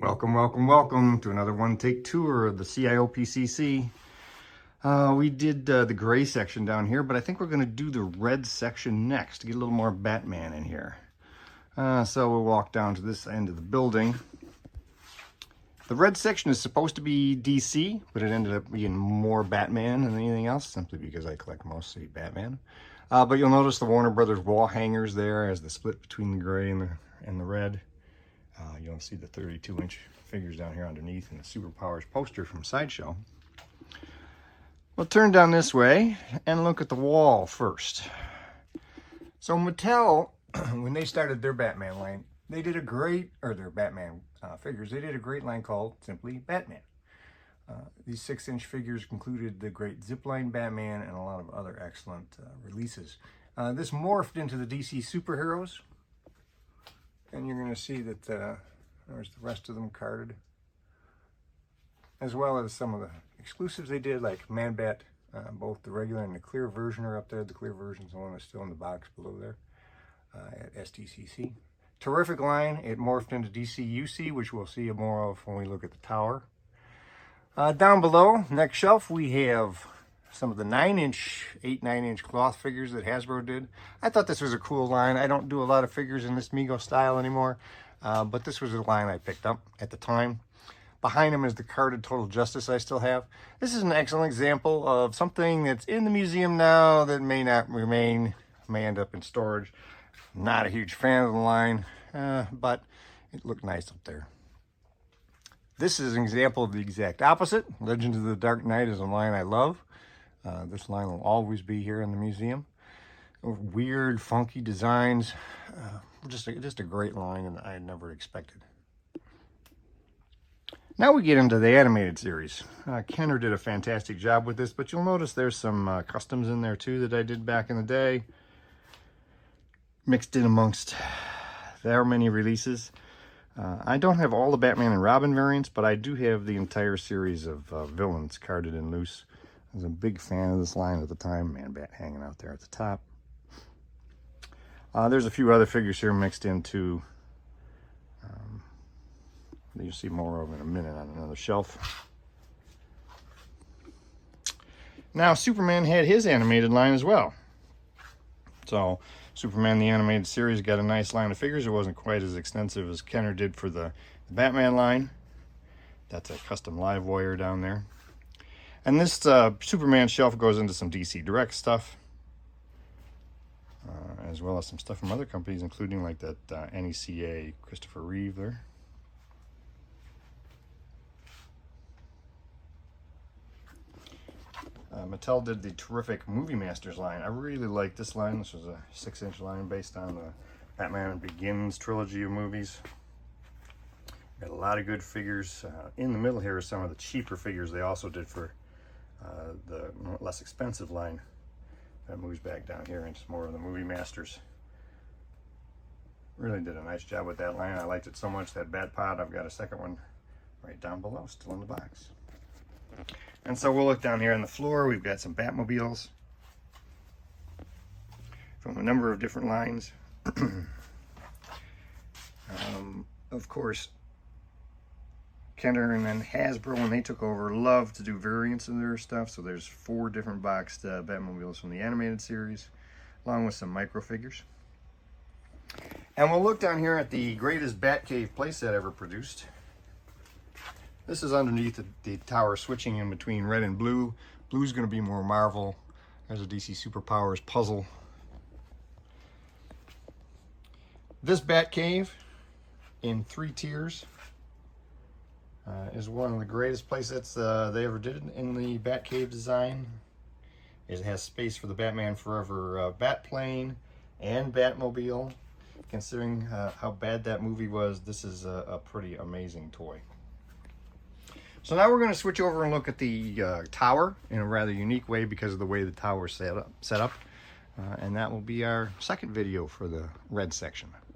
Welcome, welcome, welcome to another one-take tour of the CIOPCC. We did the gray section down here, but I think we're going to do the red section next to get a little more Batman in here. So we'll walk down to this end of the building. The red section is supposed to be DC, but it ended up being more Batman than anything else, simply because I collect mostly Batman. But you'll notice the Warner Brothers wall hangers there as the split between the gray and the red. You'll see the 32-inch figures down here underneath and the Superpowers poster from Sideshow. We'll turn down this way and look at the wall first. So Mattel, when they started their Batman line, they did a great, or their Batman figures, they did a great line called simply Batman. These 6-inch figures included the great Zipline Batman and a lot of other excellent releases. This morphed into the DC superheroes. And you're going to see that there's the rest of them carded, as well as some of the exclusives they did, like Man-Bat. Both the regular and the clear version are up there. The clear version is the one that's still in the box below there at STCC. Terrific line. It morphed into DCUC, which we'll see more of when we look at the tower. Down below, next shelf, we have some of the 9-inch cloth figures that Hasbro did. I thought this was a cool line. I don't do a lot of figures in this Mego style anymore, but this was a line I picked up at the time. Behind them is the carded Total Justice I still have. This is an excellent example of something that's in the museum now that may not remain, may end up in storage. Not a huge fan of the line, but it looked nice up there. This is an example of the exact opposite. Legends of the Dark Knight is a line I love. This line will always be here in the museum. Weird, funky designs. Just a great line, and I had never expected. Now we get into the animated series. Kenner did a fantastic job with this, but you'll notice there's some customs in there too that I did back in the day. Mixed in amongst there many releases. I don't have all the Batman and Robin variants, but I do have the entire series of villains carded and loose. I was a big fan of this line at the time. Man-Bat hanging out there at the top. There's a few other figures here mixed in too. You'll see more of in a minute on another shelf. Now, Superman had his animated line as well. So, Superman the Animated Series got a nice line of figures. It wasn't quite as extensive as Kenner did for the Batman line. That's a custom live wire down there. And this Superman shelf goes into some DC Direct stuff, as well as some stuff from other companies, including like that NECA Christopher Reeve there. Mattel did the terrific Movie Masters line. I really like this line. This was a 6-inch line based on the Batman Begins trilogy of movies. Got a lot of good figures. In the middle here are some of the cheaper figures they also did for the less expensive line. That moves back down here into more of the Movie Masters. Really did a nice job with that line. I liked it so much, that Bat Pod. I've got a second one right down below, still in the box. And so we'll look down here on the floor. We've got some Batmobiles from a number of different lines. Of course, Kenner and then Hasbro, when they took over, loved to do variants of their stuff. So there's 4 different boxed Batmobiles from the animated series, along with some micro figures. And we'll look down here at the greatest Batcave playset ever produced. This is underneath the tower, switching in between red and blue. Blue's going to be more Marvel. There's a DC Superpowers puzzle. This Batcave in 3 tiers is one of the greatest playsets they ever did in the Batcave design. It has space for the Batman Forever Batplane and Batmobile. Considering how bad that movie was, this is a pretty amazing toy. So now we're going to switch over and look at the tower in a rather unique way because of the way the tower is set up. And that will be our second video for the red section.